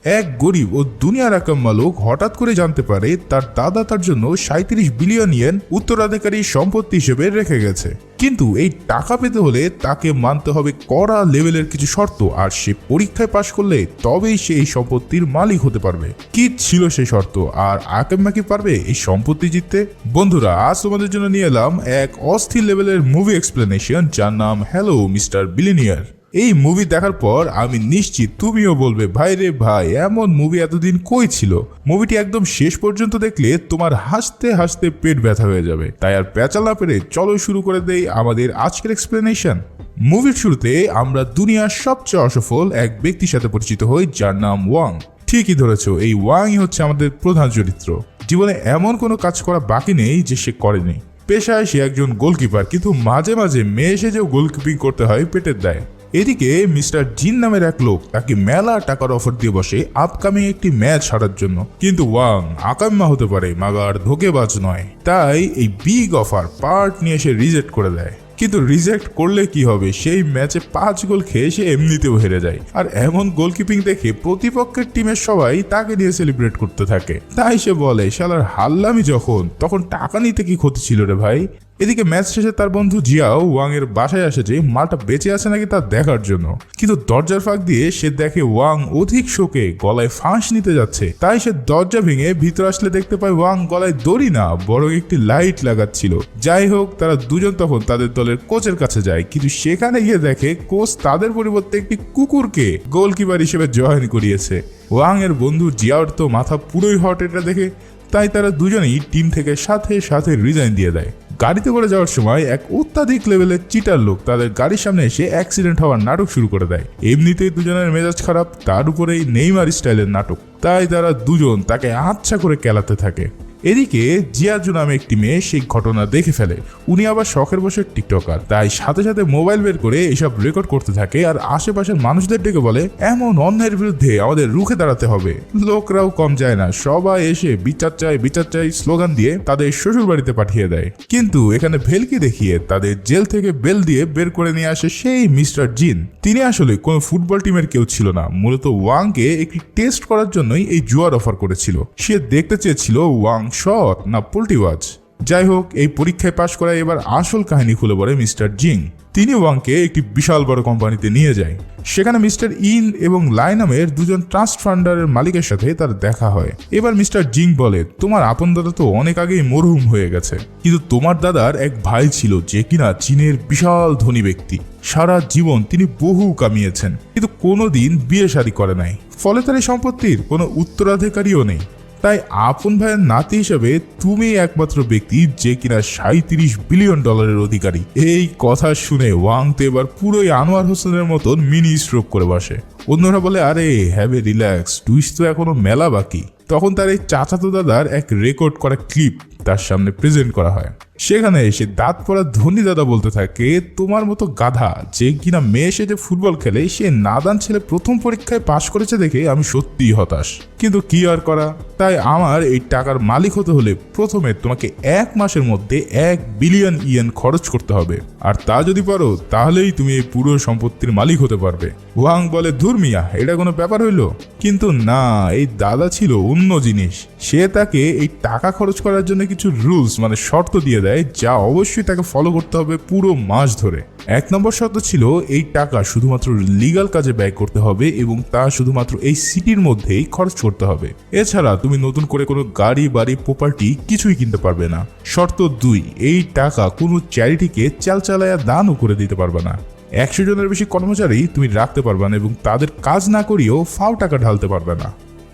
এক গরিব ও দুনিয়ার আকাম্মা লোক হঠাৎ করে জানতে পারে তার দাদা তার জন্য 37 বিলিয়ন ইয়েন উত্তরাধিকারী সম্পত্তি হিসেবে রেখে গেছে। কিন্তু এই টাকা পেতে হলে তাকে মানতে হবে কড়া লেভেলের কিছু শর্ত, আর সে পরীক্ষায় পাশ করলে তবেই সে এই সম্পত্তির মালিক হতে পারবে। কি ছিল সেই শর্ত, আর আকাম্মা কি পারবে এই সম্পত্তি জিততে? বন্ধুরা, আজ তোমাদের জন্য নিয়ে এলাম এক অস্থির লেভেলের মুভি এক্সপ্লেনেশন, যার নাম হ্যালো মিস্টার বিলিয়নিয়ার। এই মুভি দেখার পর আমি নিশ্চিত তুমিও বলবে, ভাই রে ভাই, এমন মুভি এতদিন কই ছিল। মুভিটি একদম শেষ পর্যন্ত দেখলে তোমার হাসতে হাসতে পেট ব্যথা হয়ে যাবে। তাই আর পেঁচাল না পেরে চলো শুরু করে দেই আমাদের আজকের এক্সপ্লেনেশন। মুভির শুরুতে আমরা দুনিয়ার সবচেয়ে অসফল এক ব্যক্তির সাথে পরিচিত হই, যার নাম ওয়াং। ঠিকই ধরেছ, এই ওয়াংই হচ্ছে আমাদের প্রধান চরিত্র। জীবনে এমন কোনো কাজ করা বাকি নেই যে সে করেনি। পেশায় সে একজন গোলকিপার, কিন্তু মাঝে মাঝে মেয়ে সেজেও গোলকিপিং করতে হয় পেটের দায়ে। এদিকে মিস্টার জিন নামের এক লোক তাকে মেলা টাকার অফার দিয়ে বসে আপকামিং একটি ম্যাচ হারার জন্য। কিন্তু ওয়াং আকাম্মা হতে পারে, মাগার ধোকেবাজ নয়। তাই এই বিগ অফার পার্ট নিয়ে সে রিজেক্ট করে দেয়। কিন্তু রিজেক্ট করলে কি হবে, সেই ম্যাচে 5 গোল খেয়ে সে এমনিতেও হেরে যায়। আর এমন গোলকিপিং দেখে প্রতিপক্ষের টিমের সবাই তাকে নিয়ে সেলিব্রেট করতে থাকে। তাই সে বলে, শালার হারলামই যখন, তখন টাকা নিতে কি ক্ষতি ছিল রে ভাই। এদিকে ম্যাচ শেষে তার বন্ধু জিয়াও ওয়াং এর বাসায় আসে যে মালটা বেঁচে আছে নাকি তা দেখার জন্য। কিন্তু দরজার ফাঁক দিয়ে সে দেখে ওয়াং অধিক শোকে গলায় ফাঁস নিতে যাচ্ছে। তাই সে দরজা ভেঙে ভিতরে আসলে দেখতে পায় ওয়াং গলায় দড়ি না, বরং একটি লাইট লাগাচ্ছিল। যাই হোক, তারা দুজন তখন তাদের দলের কোচের কাছে যায়, কিন্তু সেখানে গিয়ে দেখে কোচ তাদের পরিবর্তে একটি কুকুরকে গোলকিপার হিসেবে জয়েন করিয়েছে। ওয়াং এর বন্ধু জিয়াওর তো মাথা পুরোই হট এটা দেখে। তাই তারা দুজনেই টিম থেকে সাথে সাথে রিজাইন দিয়ে দেয়। গাড়িতে করে যাওয়ার সময় এক অত্যাধিক লেভেলের চিটার লোক তাদের গাড়ির সামনে এসে অ্যাক্সিডেন্ট হওয়ার নাটক শুরু করে দেয়। এমনিতেই দুজনের মেজাজ খারাপ, তার উপরেই নেইমার স্টাইলের নাটক। তাই তারা দুজন তাকে আচ্ছা করে কেলাতে থাকে। এদিকে জিয়াজু নামে একটি মেয়ে সেই ঘটনা দেখে ফেলে। উনি আবার শখের বসে টিকটকার, তাই সাথে সাথে মোবাইল বের করে এসব রেকর্ড করতে থাকে আর আশেপাশের মানুষদের ডেকে বলে, এমন অন্যায়ের বিরুদ্ধে আমাদের রুখে দাঁড়াতে হবে। লোকরাও কম যায় না, সবাই এসে বিচার চাই স্লোগান দিয়ে তাদের শ্বশুর বাড়িতে পাঠিয়ে দেয়। কিন্তু এখানে ভেলকি দেখিয়ে তাদের জেল থেকে বেল দিয়ে বের করে নিয়ে আসে সেই মিস্টার জিন। তিনি আসলে কোনো ফুটবল টিমের কেউ ছিল না, মূলত ওয়াংকে একটি টেস্ট করার জন্যই এই জুয়ার অফার করেছিল। সে দেখতে চেয়েছিল ওয়াং শট না পোল্টিওয়াজ। যাই হোক, এই পরীক্ষায় পাশ করায় এবার আসল কাহিনী খুলে পড়ে মিস্টার জিং। তিনি ওয়াংকে একটি বিশাল বড় কোম্পানিতে নিয়ে যায়। সেখানে মিস্টার ইন এবং লাই নামের দুজন ট্রাস্ট ফান্ডারের মালিকের সাথে তার দেখা হয়। এবার মিস্টার জিং বলে, তোমার আপন দাদা তো অনেক আগেই মরহুম হয়ে গেছে, কিন্তু তোমার দাদার এক ভাই ছিল যে কিনা চীনের বিশাল ধনী ব্যক্তি। সারা জীবন তিনি বহু কামিয়েছেন, কিন্তু কোনোদিন বিয়ে শাদী করে নাই। ফলে তার এই সম্পত্তির কোনো উত্তরাধিকারীও নেই। তাই আপন ভাইয়ের নাতি হিসেবে তুমি একমাত্র ব্যক্তি যে কিনা 37 বিলিয়ন ডলারের অধিকারী। এই কথা শুনে ওয়াং তো এবার পুরোই আনোয়ার হোসেনের মতন মিনি স্ট্রোক করে বসে। অন্যরা বলে, আরে হ্যাভে রিল্যাক্স, টুইস্ট তো এখনো মেলা বাকি। তখন তার এই চাচাতো দাদার এক রেকর্ড করা ক্লিপ তার সামনে প্রেজেন্ট করা হয়। সেখানে এসে দাঁত পড়া ধনী দাদা বলতে থাকে, তোমার মতো গাধা যে কিনা মেয়ে এসে যে ফুটবল খেলে, সে নাদান ছেলে প্রথম পরীক্ষায় পাশ করেছে দেখে আমি সত্যিই হতাশ। কিন্তু কি আর করা, তাই আমার এই টাকার মালিক হতে হলে প্রথমে তোমাকে 1 মাসের মধ্যে 1 বিলিয়ন ইয়েন খরচ করতে হবে। আর তা যদি পারো তাহলেই তুমি এই পুরো সম্পত্তির মালিক হতে পারবে। ওয়াং বলে, ধুর মিয়া, এটা কোনো ব্যাপার হইলো? কিন্তু না, এই দাদা ছিল অন্য জিনিস। সে তাকে এই টাকা খরচ করার জন্য কিছু রুলস মানে শর্ত দিয়ে দেয়, যা অবশ্যই তাকে ফলো করতে হবে পুরো মাস ধরে। 1 নম্বর শর্ত ছিল, এই টাকা শুধুমাত্র লিগ্যাল কাজে ব্যয় করতে হবে এবং তা শুধুমাত্র এই সিটির মধ্যেই খরচ করতে হবে। এছাড়া তুমি নতুন করে কোনো গাড়ি বাড়ি প্রপার্টি কিছুই কিনতে পারবে না। শর্ত 2, এই টাকা কোনো চ্যারিটিকে চালচালায়া দানও করে দিতে পারবে না। 100 জনের বেশি কর্মচারী তুমি রাখতে পারবে না এবং তাদের কাজ না করিয়েও ফাও টাকা ঢালতে পারবে না।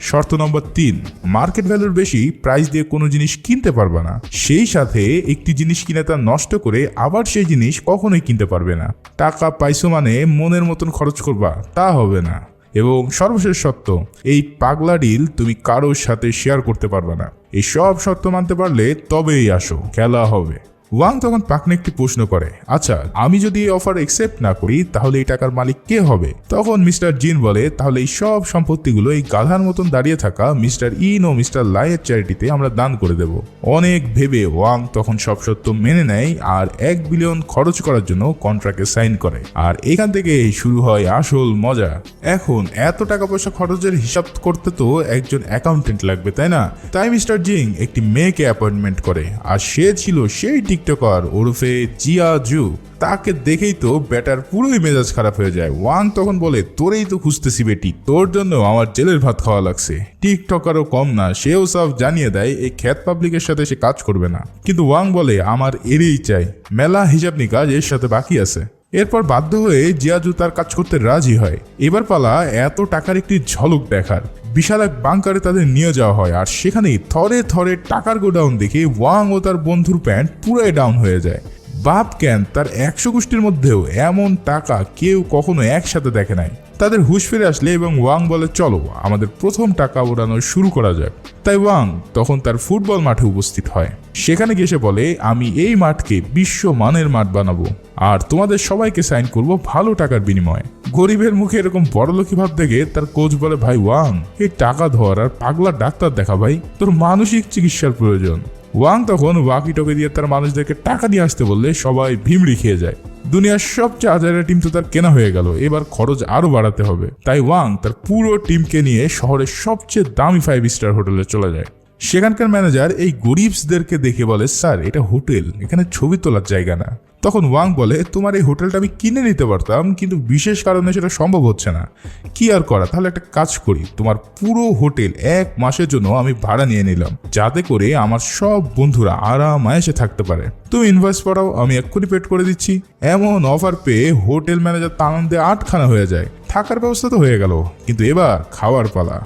শর্ত নম্বর 3, মার্কেট ভ্যালুর বেশি প্রাইস দিয়ে কোনো জিনিস কিনতে পারবে না। সেই সাথে একটি জিনিস কিনে তা নষ্ট করে আবার সেই জিনিস কখনোই কিনতে পারবে না। টাকা পাইছো মানে মনের মতন খরচ করবা, তা হবে না। এবং সর্বশেষ শর্ত, এই পাগলা ডিল তুমি কারোর সাথে শেয়ার করতে পারবে না। এই সব শর্ত মানতে পারলে তবেই আসো, খেলা হবে। ওয়াং তখন পাকনে একটি প্রশ্ন করে, আচ্ছা আমি যদি এই অফার একসেপ্ট না করি তাহলে এই টাকার মালিক কে হবে? তখন মিস্টার জিন বলে, তাহলে এই সব সম্পত্তিগুলো এই গাধার মতন দাঁড়িয়ে থাকা মিস্টার ইন ও মিস্টার লাইয়ের চ্যারিটিতে আমরা দান করে দেব। অনেক ভেবে ওয়াং তখন সব সত্য মেনে নেয় আর 1 বিলিয়ন খরচ করার জন্য কন্ট্রাক্টে সাইন করে। আর এখান থেকে শুরু হয় আসল মজা। এখন এত টাকা পয়সা খরচের হিসাব করতে তো একজন অ্যাকাউন্টেন্ট লাগবে, তাই না? তাই মিস্টার জিং একটি মেয়েকে অ্যাপয়েন্টমেন্ট করে, আর সে ছিল সেই টিকটকার ওরফে জিয়া জু। তাকে দেখেই তো ব্যাটার পুরোই মেজাজ খারাপ হয়ে যায়। ওয়াং তখন বলে, তোরেই তো খুঁজতেছি বেটি, তোর জন্য আমার জেলের ভাত খাওয়া লাগছে। টিকটকারও কম না, সেও সব জানিয়ে দেয় এই খ্যাত পাবলিকের সাথে সে কাজ করবে না। কিন্তু ওয়াং বলে, আমার এরই চাই, মেলা হিসাব নিকাজ এর সাথে বাকি আছে। এরপর বাধ্য হয়ে জিয়াজু তার কাজ করতে রাজি হয়। এবার পালা এত টাকার একটি ঝলক দেখার। বিশাল এক বাংকারে তাদের নিয়ে যাওয়া হয়, আর সেখানেই থরে থরে টাকার গোডাউন দেখে ওয়াং ও তার বন্ধুর প্যান্ট পুরাই ডাউন হয়ে যায়। বাপ কেন, তার 100 গোষ্ঠীর মধ্যেও এমন টাকা কেউ কখনো একসাথে দেখে নাই। তাদের হুঁশ ফিরে আসলে এবং ওয়াং বলে, চলো আমাদের প্রথম টাকা ওড়ানো শুরু করা যাক। তাই ওয়াং তখন তার ফুটবল মাঠে উপস্থিত হয়। সেখানে গিয়ে সে বলে, আমি এই মাঠকে বিশ্বমানের মাঠ বানাবো আর তোমাদের সবাইকে সাইন করব ভালো টাকার বিনিময়ে। গরিবের মুখে এরকম বড়লোকি ভাব দেখে তার কোচ বলে, ভাই ওয়াং, এই টাকা ধর আর পাগলা ডাক্তার দেখা ভাই, তোর মানসিক চিকিৎসার প্রয়োজন। ওয়াং তখন ওয়াকি টকে দিয়ে তার মানুষদেরকে টাকা দিয়ে আসতে বললে সবাই ভিমড়ি খেয়ে যায়। দুনিয়ার সবচেয়ে আজারের টিম তো তার কেনা হয়ে গেল, এবার খরচ আরো বাড়াতে হবে। তাই ওয়াং তার পুরো টিমকে নিয়ে শহরের সবচেয়ে দামি 5 স্টার হোটেলে চলে যায়। সেখানকার ম্যানেজার এই গরিবসদেরকে দেখে বলে, স্যার এটা হোটেল, এখানে ছবি তোলার জায়গা না। তখন ওয়াং বলে, তোমার এই হোটেলটা আমি কিনে নিতে পারতাম, কিন্তু বিশেষ কারণে সেটা সম্ভব হচ্ছে না। কি আর করা, তাহলে একটা কাজ করি, তোমার পুরো হোটেল 1 মাসের জন্য আমি ভাড়া নিয়ে নিলাম, যাতে করে আমার সব বন্ধুরা আরামায়েসে থাকতে পারে। তুমি ইনভয়েস পাঠাও, আমি এক্ষুনি পেড করে দিচ্ছি। এমন অফার পেয়ে হোটেল ম্যানেজার তার আনন্দে আটখানা হয়ে যায়। থাকার ব্যবস্থা তো হয়ে গেল, কিন্তু এবার খাওয়ার পালা।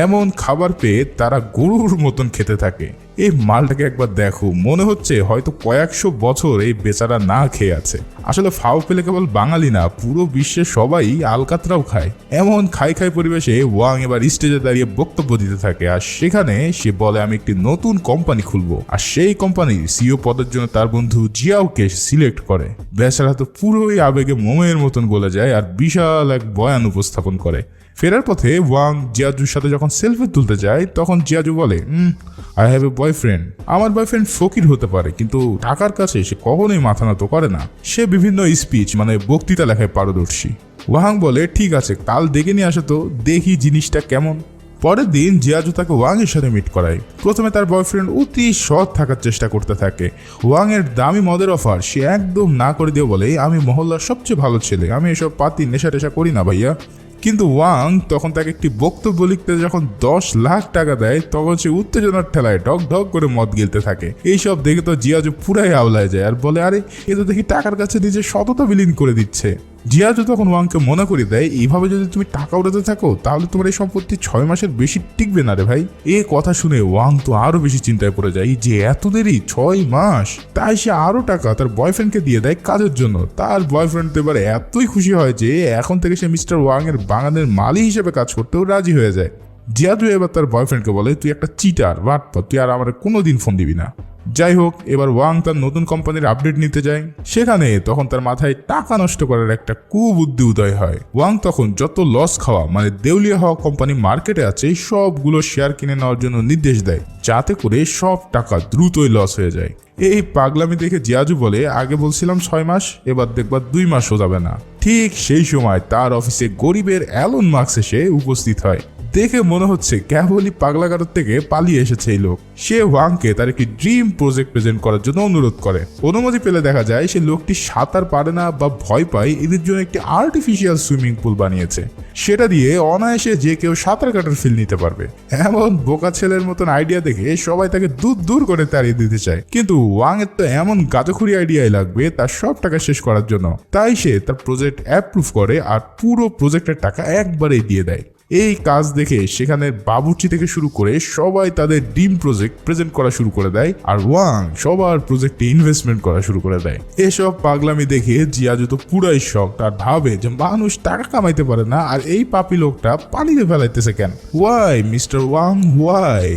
এমন খাবার পেয়ে তারা গরুর মতন খেতে থাকে। এই মালটাকে একবার দেখো, মনে হচ্ছে হয়তো কয়েকশো বছর এই বেচারা না খেয়ে আছে। আসলে ফাও পেলে কেবল বাঙালি না, পুরো বিশ্বের সবাই আলকাতরাও খায়। এমন খাই খাই পরিবেশে ওয়াং এবার স্টেজে দাঁড়িয়ে বক্তব্য দিতে থাকে, আর সেখানে সে বলে, আমি একটি নতুন কোম্পানি খুলবো, আর সেই কোম্পানির সিইও পদের জন্য তার বন্ধু জিয়াওকে সিলেক্ট করে। বেচারা তো পুরোই আবেগে মোমের মতন গলে যায় আর বিশাল এক বয়ান উপস্থাপন করে। ফেরার পথে ওয়াং জিয়াজুর সাথে যখন সেলফি তুলতে যায়, তখন জিয়াজু বলে, আই হ্যাভ এ বয়ফ্রেন্ড। আমার বয়ফ্রেন্ড ফকির হতে পারে, কিন্তু টাকার কাছে সে কখনোই মাথা নত করে না। সে বিভিন্ন স্পিচ বক্তৃতা লেখায় পারদর্শী। ওয়াং বলে, ঠিক আছে, কাল দেখে নিয়ে আসো তো, দেখি জিনিসটা কেমন। পরের দিন জিয়াজু তাকে ওয়াং এর সাথে মিট করায়। প্রথমে তার বয়ফ্রেন্ড অতি সৎ থাকার চেষ্টা করতে থাকে। ওয়াং এর দামি মদের অফার সে একদম না করে দিয়ে বলে, আমি মহল্লার সবচেয়ে ভালো ছেলে, আমি এসব পাতি নেশা টেশা করি না ভাইয়া। কিন্তু ওয়াং তখন তাকে একটি বক্তব্য লিখতে যখন 10 লাখ টাকা দেয়, তখন সে উত্তেজনার ঠেলায় ঢক ঢক করে মদ গিলতে থাকে। এইসব দেখে তো জিয়াজু পুরাই আওলায় যায় আর বলে, আরে এ তো দেখি টাকার কাছে নিজের সততা বিলীন করে দিচ্ছে। জিয়াজু তখন ওয়াংকে মনে করে দেয়, এইভাবে যদি তুমি টাকা উড়াতে থাকো তাহলে তোমার এই সম্পত্তি 6 মাসের বেশি টিকবে না রে ভাই। এ কথা শুনে ওয়াং তো আরো বেশি চিন্তায় পড়ে যায়, যে এত দেরি 6 মাস। তাই সে আরো টাকা তার বয়ফ্রেন্ডকে দিয়ে দেয় কাজের জন্য। তার বয়ফ্রেন্ড তো এবার এতই খুশি হয় যে এখন থেকে সে মিস্টার ওয়াং এর বাগানের মালি হিসেবে কাজ করতেও রাজি হয়ে যায়। জিয়াজু এবার তার বয়ফ্রেন্ডকে বলে, তুই একটা চিটার, বাটপার, তুই আর আমার কোনোদিন ফোন দিবি না। যাই হোক, এবার ওয়াং তার নতুন কোম্পানির আপডেট নিতে যায়। সেখানে তখন তার মাথায় টাকা নষ্ট করার একটা কুবুদ্ধি উদয় হয়। ওয়াং তখন যত লস খাওয়া দেউলিয়া হওয়া কোম্পানি মার্কেটে আছে সবগুলো শেয়ার কিনে নেওয়ার জন্য নির্দেশ দেয়, যাতে করে সব টাকা দ্রুতই লস হয়ে যায়। এই পাগলামি দেখে জিয়াজু বলে, আগে বলছিলাম 6 মাস, এবার দেখবা 2 মাসও যাবে না। ঠিক সেই সময় তার অফিসে গরিবের অ্যালন মার্কস এসে উপস্থিত হয়। দেখে মনে হচ্ছে কেবলই পাগলাগারদ থেকে পালিয়ে এসেছে এই লোক। সে ওয়াংকে তার একটি ড্রিম প্রজেক্ট প্রেজেন্ট করার জন্য অনুরোধ করে। অনুমতি পেলে দেখা যায় সে লোকটি সাঁতার পারে না বা ভয় পায়, এদের জন্য একটি আর্টিফিশিয়াল সুইমিং পুল বানিয়েছে। সেটা দিয়ে অনায়াসে যে কেউ সাঁতার কাটার ফিল নিতে পারবে। এমন বোকা ছেলের মতন আইডিয়া দেখে সবাই তাকে দূর দূর করে তাড়িয়ে দিতে চায়, কিন্তু ওয়াং এর তো এমন গাজখুরি আইডিয়াই লাগবে তার সব টাকা শেষ করার জন্য। তাই সে তার প্রজেক্ট অ্যাপ্রুভ করে আর পুরো প্রজেক্টের টাকা একবারেই দিয়ে দেয়। এই কাজ দেখে সেখানে বাবুর্চি থেকে শুরু করে সবাই তাদের ড্রিম প্রজেক্ট প্রেজেন্ট করা শুরু করে দেয়, আর ওয়াং সবার প্রজেক্টে ইনভেস্টমেন্ট করা শুরু করে দেয়। এসব পাগলামি দেখে জিয়াজু তো পুরাই শক, আর ভাবে যে মানুষ টাকা কামাইতে পারে না, আর এই পাপি লোকটা পানিতে ফেলাইতেছে কেন? Why Mister Wang, why?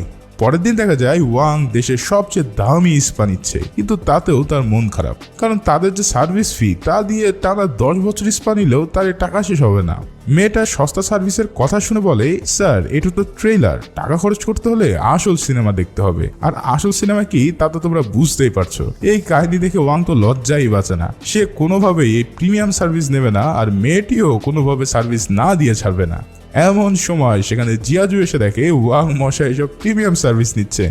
পরের দিন দেখা যায় ওয়াং দেশের সবচেয়ে দামি স্পা নিচ্ছে, কিন্তু তাতেও তার মন খারাপ, কারণ তাদের যে সার্ভিস ফি তা দিয়ে টানা 10 বছর স্পা নিলেও তার টাকা শেষ হবে না। মেয়েটা সস্তা সার্ভিসের কথা শুনে বলে, স্যার এটা তো ট্রেলার, টাকা খরচ করতে হলে আসল সিনেমা দেখতে হবে, আর আসল সিনেমা কি তা তো তোমরা বুঝতেই পারছো। এই কাহিনী দেখে ওয়াং তো লজ্জাই বাঁচে না, সে কোনোভাবেই এই প্রিমিয়াম সার্ভিস নেবে না, আর মেয়েটিও কোনোভাবে সার্ভিস না দিয়ে ছাড়বে না। এমন সময় সেখানে জিয়াজু এসে দেখে ওয়াং মশাই এসব প্রিমিয়াম সার্ভিস নিচ্ছে।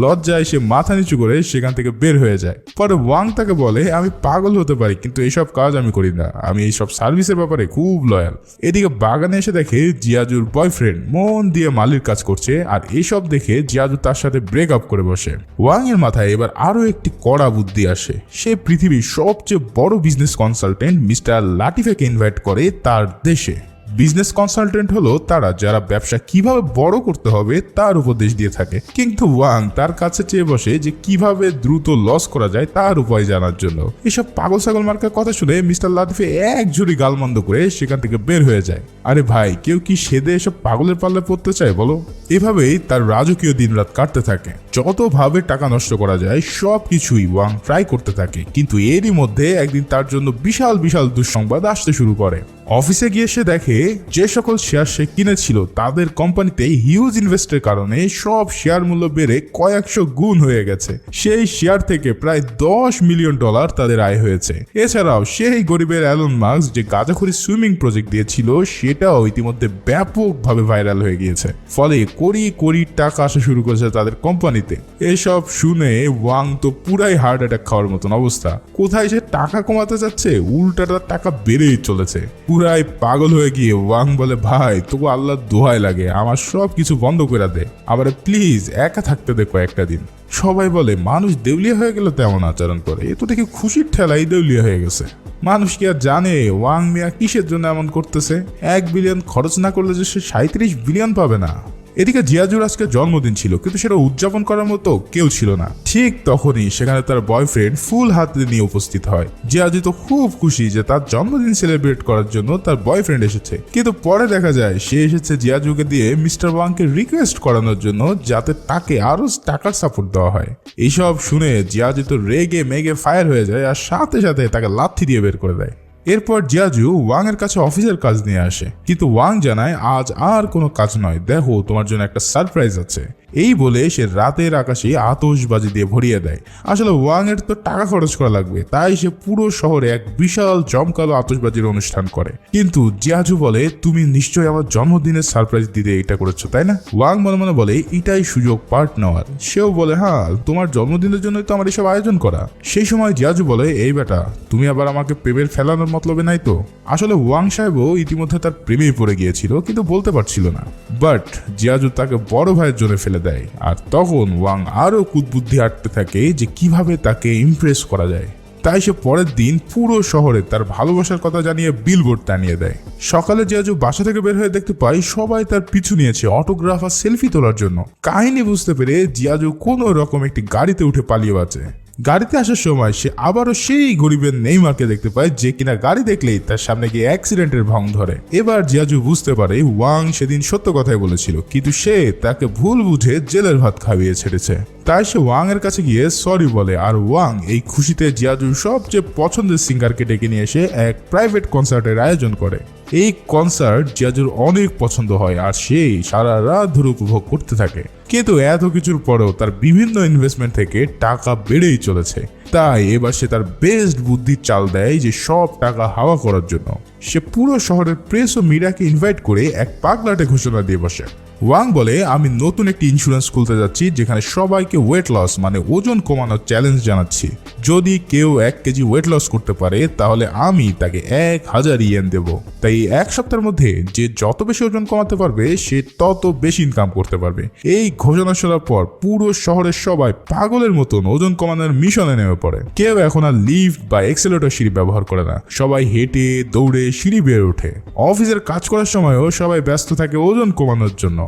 লজ্জায় সে মাথা নিচু করে সেখান থেকে বের হয়ে যায়। পরে ওয়াং তাকে বলে, আমি পাগল হতে পারি কিন্তু এইসব কাজ আমি করি না, আমি এইসব সার্ভিসের ব্যাপারে খুব লয়াল। এদিকে বাগানে এসে দেখে জিয়াজুর বয়ফ্রেন্ড মন দিয়ে মালির কাজ করছে, আর এইসব দেখে জিয়াজু তার সাথে ব্রেক আপ করে বসে। ওয়াং এর মাথায় এবার আরো একটি কড়া বুদ্ধি আসে। সে পৃথিবীর সবচেয়ে বড় বিজনেস কনসালটেন্ট মিস্টার লাটিফেকে ইনভাইট করে তার দেশে। বিজনেস কনসালটেন্ট হলো তারা যারা ব্যবসা কিভাবে বড় করতে হবে তার উপদেশ দিয়ে থাকে, কিন্তু ওয়াং তার কাছে চেয়ে বসে যে কিভাবে দ্রুত লস করা যায় তার উপায় জানার জন্য। এসব পাগল ছাগল মার্কার কথা শুনে মিস্টার লাতিফে এক ঝুড়ি গালমন্দ করে সেখান থেকে বের হয়ে যায়। আরে ভাই, কেউ কি সেদে এসব পাগলের পাল্লে পড়তে চায় বলো? এভাবেই তার রাজকীয় দিনরাত কাটতে থাকে। যতভাবে টাকা নষ্ট করা যায় সবকিছুই ওয়াং ট্রাই করতে থাকে, কিন্তু এরই মধ্যে একদিন তার জন্য বিশাল বিশাল দুঃসংবাদ আসতে শুরু করে। অফিসে গিয়ে সে দেখে যে সকল শেয়ার সে কিনেছিল তাদের কোম্পানিতে হিউজ ইনভেস্টের কারণে সব শেয়ার মূল্য বেড়ে কয়েকশো গুণ হয়ে গেছে। সেই শেয়ার থেকে প্রায় $10 মিলিয়ন তাদের আয় হয়েছে। এছাড়াও সেই গরিবের অ্যালন মাস্ক যে গাঁজাখুরি সুইমিং প্রজেক্ট দিয়েছিল সেটাও ইতিমধ্যে ব্যাপকভাবে ভাইরাল হয়ে গিয়েছে, ফলে কোটি কোটি টাকা আসা শুরু করেছে তাদের কোম্পানিতে। এসব শুনে ওয়াং তো পুরাই হার্ট অ্যাটাক খাওয়ার মতন অবস্থা। কোথায় সে টাকা কমাতে যাচ্ছে, উল্টাটা টাকা বেড়েই চলেছে। পুরাই পাগল হয়ে গিয়ে ওয়াং বলে, ভাই তোকে আল্লাহ দোহাই লাগে, আমার সব কিছু বন্ধ করে দে, আবার প্লিজ একা থাকতে দে কয়েকটা দিন। সবাই বলে মানুষ দেউলিয়া হয়ে গেল তেমন আচরণ করে, এ তো দেখি খুশির ঠেলাই দেউলিয়া হয়ে গেছে। মানুষ কি আর জানে ওয়াং মিয়া কিসের জন্য এমন করতেছে? 1 বিলিয়ন খরচ না করলে যে সে 37 বিলিয়ন পাবে না। এদিকে জিয়াজুর আজকে জন্মদিন ছিল, কিন্তু সেটা উদযাপন করার মতো কেউ ছিল না। ঠিক তখনই সেখানে তার বয়ফ্রেন্ড ফুল হাতে নিয়ে উপস্থিত হয়। জিয়াজু তো খুব খুশি যে তার জন্মদিন সেলিব্রেট করার জন্য তার বয়ফ্রেন্ড এসেছে, কিন্তু পরে দেখা যায় সে এসেছে জিয়াজুকে দিয়ে মিস্টার ওয়াংকে রিকোয়েস্ট করানোর জন্য যাতে তাকে আরো টাকার সাপোর্ট দেওয়া হয়। এইসব শুনে জিয়াজু তো রেগে মেগে ফায়ার হয়ে যায়, আর সাথে সাথে তাকে লাথি দিয়ে বের করে দেয়। এরপর জিয়াজু ওয়াং এর কাছে অফিসের কাজ নিয়ে আসে, কিন্তু ওয়াং জানায় আজ আর কোনো কাজ নয়, দেখো তোমার জন্য একটা সারপ্রাইজ আছে। এই বলে সে রাতের আকাশে আতশবাজি দিয়ে ভরিয়ে দেয়। আসলে ওয়াং এর তো টাকা খরচ করা লাগবে, তাই সে পুরো শহরে এক বিশাল জমকালো আতশবাজির অনুষ্ঠান করে। কিন্তু জিয়াজু বলে, তুমি নিশ্চয়ই আমার জন্মদিনের সারপ্রাইজ দিতে এটা করেছো তাই না? ওয়াং মনে মনে বলে, এটাই সুযোগ পার্ট নেওয়ার। সেও বলে, হ্যাঁ তোমার জন্মদিনের জন্যই তো আমার এসব আয়োজন করা। সেই সময় জিয়াজু বলে, এই বেটা তুমি আবার আমাকে প্রেমের ফেলানোর মতলবে নাই তো? আসলে ওয়াং সাহেবও ইতিমধ্যে তার প্রেমেই পড়ে গিয়েছিল, কিন্তু বলতে পারছিল না। বাট জিয়াজু তাকে বড় ভাইয়ের জন্য ফেলে দেয়, আর তখন ওয়াং আরো কুৎবুদ্ধি আটতে থাকে যে কিভাবে তাকে ইমপ্রেস করা যায়। তাই সে পরের দিন পুরো শহরে তার ভালোবাসার কথা জানিয়ে বিলবোর্ড টানিয়ে দেয়। সকালে জিয়াজু বাসা থেকে বের হয়ে দেখতে পাই সবাই তার পিছু নিয়েছে অটোগ্রাফ আর সেলফি তোলার জন্য। কাহিনী বুঝতে পেরে জিয়াজু কোনো রকম একটি গাড়িতে উঠে পালিয়ে বাঁচে। গাড়িতে আসার সময় সে আবারও সেই গরিবের নেইমারকে দেখতে পায়, যে কিনা গাড়ি দেখলেই তার সামনে গিয়ে অ্যাক্সিডেন্টের ভং ধরে। এবার জিয়াজু বুঝতে পারে ওয়াং সেদিন সত্য কথাই বলেছিল, কিন্তু সে তাকে ভুল বুঝে জেলের ভাত খাইয়ে ছেড়েছে। তাই সে ওয়াং এর কাছে গিয়ে সরি বলে, আর ওয়াং এই খুশিতে জিয়াজুর সবচেয়ে পছন্দের সিঙ্গারকে ডেকে নিয়ে এসে এক প্রাইভেট কনসার্টের আয়োজন করে। এই কনসার্ট জিয়াজুর অনেক পছন্দ হয়, আর সে সারা রাত ধরে উপভোগ করতে থাকে। কিন্তু এত কিছুর পরেও তার বিভিন্ন ইনভেস্টমেন্ট থেকে টাকা বেড়েই চলেছে। তাই এবার সে তার বেস্ট বুদ্ধির চাল দেয় যে সব টাকা হাওয়া করার জন্য। সে পুরো শহরের প্রেস ও মিডিয়াকে ইনভাইট করে এক পাগলাটে ঘোষণা দিয়ে বসে। ওয়াং বলে, আমি নতুন একটি ইন্স্যুরেন্স খুলতে যাচ্ছি যেখানে সবাইকে ওয়েট লস মানে ওজন কমানোর চ্যালেঞ্জ জানাচ্ছি। যদি কেউ 1 কেজি ওয়েট লস করতে পারে তাহলে আমি তাকে 1000 ইয়েন দেব। তাই 1 সপ্তাহের মধ্যে যে যত বেশি ওজন কমাতে পারবে সে তত বেশি ইনকাম করতে পারবে। এই ঘোষণা শোনার পর পুরো শহরের সবাই পাগলের মতন ওজন কমানোর মিশনে নেমে পড়ে। কেউ এখন আর লিফট বা এক্সেলেটর সিঁড়ি ব্যবহার করে না, সবাই হেঁটে দৌড়ে সিঁড়ি বেয়ে ওঠে। অফিসের কাজ করার সময়ও সবাই ব্যস্ত থাকে ওজন কমানোর জন্য।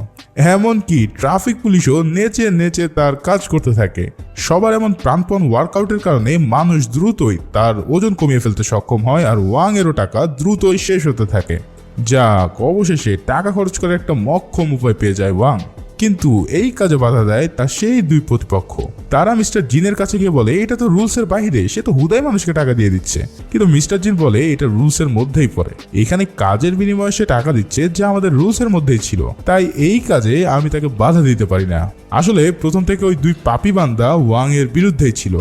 এমনকি ট্রাফিক পুলিশও নেচে নেচে তার কাজ করতে থাকে। সবার এমন প্রাণপণ ওয়ার্কআউটের কারণে মানুষ দ্রুতই তার ওজন কমিয়ে ফেলতে সক্ষম হয়, আর ওয়াং এরও টাকা দ্রুতই শেষ হতে থাকে। যাক, অবশেষে টাকা খরচ করে একটা মক্ষম উপায় পেয়ে যায় ওয়াং। কিন্তু এই কাজে বাধা দেয় তার সেই দুই প্রতিপক্ষ। তারা মিস্টার জিনের কাছে গিয়ে বলে এটা তো রুলসের বাইরে, সে তো হুদাই মানুষকে টাকা দিয়ে দিচ্ছে। কিন্তু মিস্টার জিন বলে এটা রুলসের মধ্যেই পড়ে, এখানে কাজের বিনিময়ে সে টাকা দিচ্ছে যা আমাদের রুলসের মধ্যেই ছিল, তাই এই কাজে আমি তাকে বাধা দিতে পারি না। আসলে প্রথম থেকে ওই দুই পাপী বান্দা ওয়াং এর বিরুদ্ধেই ছিল,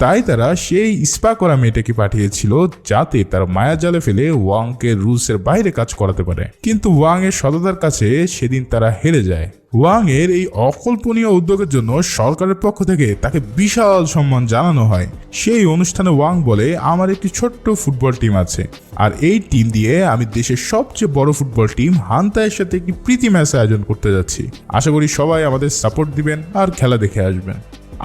তাই তারা সেই স্পা করা মেয়েটাকে পাঠিয়েছিল যাতে তার মায়াজালে ফেলে ওয়াংকে রুলসের বাইরে কাজ করাতে পারে। কিন্তু ওয়াং এর সততার কাছে সেদিন তারা হেরে যায়। ওয়াং এর এই অকল্পনীয় উদ্যোগের জন্য সরকারের পক্ষ থেকে তাকে বিশাল সম্মান জানানো হয়। সেই অনুষ্ঠানে ওয়াং বলে আমার একটি ছোট্ট ফুটবল টিম আছে, আর এই টিম দিয়ে আমি দেশের সবচেয়ে বড় ফুটবল টিম হান্তায়ের সাথে একটি প্রীতি ম্যাচ আয়োজন করতে যাচ্ছি। আশা করি সবাই আমাদের সাপোর্ট দিবেন আর খেলা দেখে আসবেন।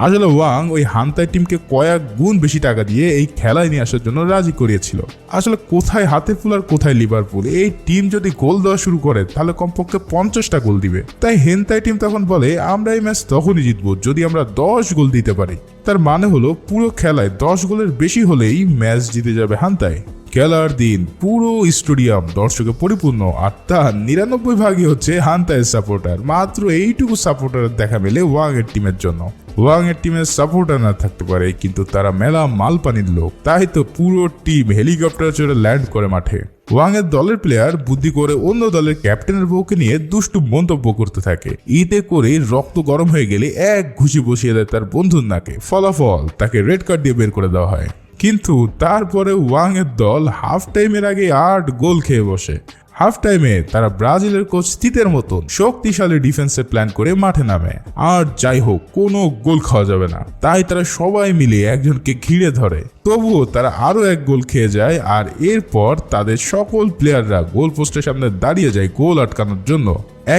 আসলে ওয়াং ওই হান্তাই টিমকে কয়েক গুণ বেশি টাকা দিয়ে এই খেলায় নিয়ে আসার জন্য রাজি করিয়েছিল। আসলে কোথায় হাতিরপুল আর কোথায় লিভারপুল, এই টিম যদি গোল দেওয়া শুরু করে তাহলে কমপক্ষে 50টা গোল দিবে। তাই হেন্তাই টিম তখন বলে আমরা এই ম্যাচ তখনই জিতবো যদি আমরা 10 গোল দিতে পারি। তার মানে হলো পুরো খেলায় 10 গোলের বেশি হলেই ম্যাচ জিতে যাবে হান্তাই। খেলার দিন পুরো স্টেডিয়াম দর্শকে পরিপূর্ণ, আর তার 99 ভাগই হচ্ছে হান্তাইয়ের সাপোর্টার। মাত্র এইটুকু সাপোর্টার দেখা মেলে ওয়াং এর টিমের জন্য। ওয়াং এর টিমের সাপোর্টার না থাকতে পারে, কিন্তু তারা মেলা মালপানির লোক, তাই তো পুরো টিম হেলিকপ্টার চড়ে ল্যান্ড করে মাঠে। ওয়াং এর দলের প্লেয়ার বুদ্ধি করে অন্য দলের ক্যাপ্টেনের বউকে নিয়ে দুষ্টু মন্তব্য করতে থাকে। এতে করে রক্ত গরম হয়ে গেলে এক ঘুষি বসিয়ে দেয় তার বন্ধুর নাকে। ফলাফল তাকে রেড কার্ড দিয়ে বের করে দেওয়া হয়। কিন্তু তারপরে ওয়াং এর দল হাফ টাইমের আগে 8 গোল খেয়ে বসে। হাফ টাইমে তারা ব্রাজিলের কোচ তিতের মতন শক্তিশালী ডিফেন্সের প্ল্যান করে মাঠে নামে। আর যাই হোক, কোনো গোল খাওয়া যাবে না, তাই তারা সবাই মিলে একজনকে ঘিরে ধরে। তবুও তারা আরো 1 গোল খেয়ে যায়, আর এরপর তাদের সকল প্লেয়াররা গোল পোস্টের সামনে দাঁড়িয়ে যায় গোল আটকানোর জন্য।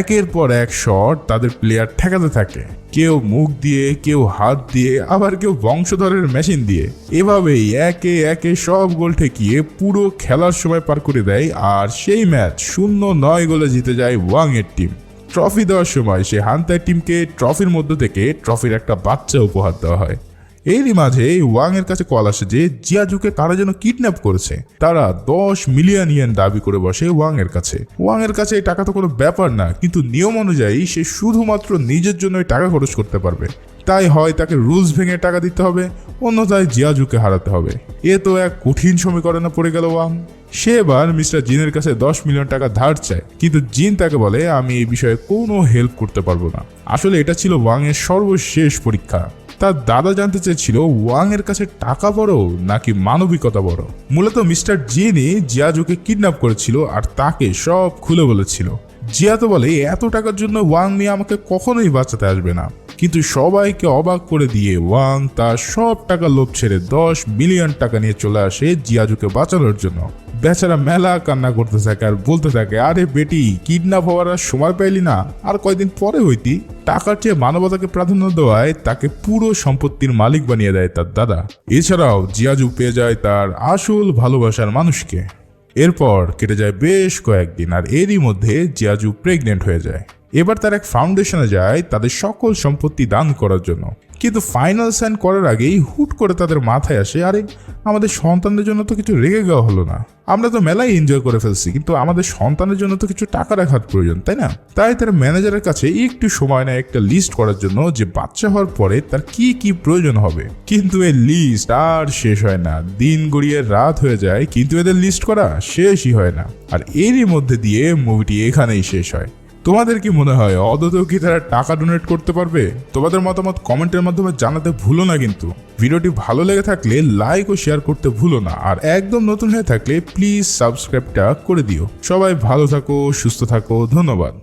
একের পর এক শট তাদের প্লেয়ার ঠেকাতে থাকে, কেউ মুখ দিয়ে, কেউ হাত দিয়ে, আবার কেউ বংশধরের মেশিন দিয়ে। এভাবেই একে একে সব গোল ঠেকিয়ে পুরো খেলার সময় পার করে দেয়, আর সেই ম্যাচ 0-9 গোলে জিতে যায় ওয়াং এর টিম। ট্রফি দেওয়ার সময় সে হান্তাই টিমকে ট্রফির মধ্যে থেকে ট্রফির একটা বাচ্চা উপহার দেওয়া হয়। এরই মাঝে ওয়াং এর কাছে কল আসে যে জিয়াজুকে কারা যেন কিডন্যাপ করেছে। তারা 10 মিলিয়ন ইয়েন দাবি করে বসে ওয়াং এর কাছে। ওয়াং এর কাছে এই টাকা তো কোনো ব্যাপার না, কিন্তু নিয়ম অনুযায়ী সে শুধুমাত্র নিজের জন্য টাকা খরচ করতে পারবে। তাই হয় তাকে রুলস ভেঙে টাকা দিতে হবে, অন্যথায় জিয়াজুকে হারাতে হবে। এ তো এক কঠিন সমীকরণে পড়ে গেল ওয়াং। সে এবার মিস্টার জিনের কাছে 10 মিলিয়ন টাকা ধার চায়, কিন্তু জিন তাকে বলে আমি এই বিষয়ে কোনো হেল্প করতে পারবো না। আসলে এটা ছিল ওয়াং এর সর্বশেষ পরীক্ষা। তার দাদা জানতে চেয়েছিল ওয়াং এর কাছে টাকা বড় নাকি মানবিকতা বড়। মূলত মিস্টার জিনি জিয়াজুকে কিডন্যাপ করেছিল আর তাকে সব খুলে বলেছিল। জিয়া তো বলে এত টাকার জন্য ওয়াং মিয়া আমাকে কখনোই বাঁচাতে আসবে না, কিন্তু সবাইকে অবাক করে দিয়ে ওয়াং তার সব টাকা লোভ ছেড়ে 10 মিলিয়ন টাকা নিয়ে চলে আসে জিয়াজুকে বাঁচানোর জন্য। বেচারা মেলা কান্না করতে থাকে আর বলতে থাকে আরে বেটি, কিডন্যাপ হওয়ার আর সময় পাইলি না, আর কয়দিন পরে হইতি। টাকার চেয়ে মানবতাকে প্রাধান্য দেওয়ায় তাকে পুরো সম্পত্তির মালিক বানিয়ে দেয় তার দাদা। এছাড়াও জিয়াজু পেয়ে যায় তার আসল ভালোবাসার মানুষকে। এরপর কেটে যায় বেশ কয়েকদিন, আর এরই মধ্যে জিয়াজু প্রেগনেন্ট হয়ে যায়। এবার তার এক ফাউন্ডেশনে যায় তাদের সকল সম্পত্তি দান করার জন্য। কিন্তু ফাইনাল সাইন করার আগেই হুট করে তাদের মাথায় আসে আরে আমাদের সন্তানদের জন্য তো কিছু রেখে দেওয়া হলো না। আমরা তো মেলাই এনজয় করে ফেলছি, কিন্তু আমাদের সন্তানের জন্য তো কিছু টাকা রাখার প্রয়োজন, তাই না? তাই তার ম্যানেজারের কাছে একটু সময় নেয় একটা লিস্ট করার জন্য যে বাচ্চা হওয়ার পরে তার কি কি প্রয়োজন হবে। কিন্তু এই লিস্ট আর শেষ হয় না। দিন গড়িয়ে রাত হয়ে যায়, কিন্তু এদের লিস্ট করা শেষই হয় না। আর এরই মধ্যে দিয়ে মুভিটি এখানেই শেষ হয়। তোমাদের কি মনে হয় অদতেও কি তারা টাকা ডোনেট করতে পারবে? তোমাদের মতামত কমেন্টের মাধ্যমে জানাতে ভুলো না। কিন্তু ভিডিওটি ভালো লেগে থাকলে লাইক ও শেয়ার করতে ভুলো না, আর একদম নতুন হয়ে থাকলে প্লিজ সাবস্ক্রাইবটা করে দিও। সবাই ভালো থাকো, সুস্থ থাকো, ধন্যবাদ।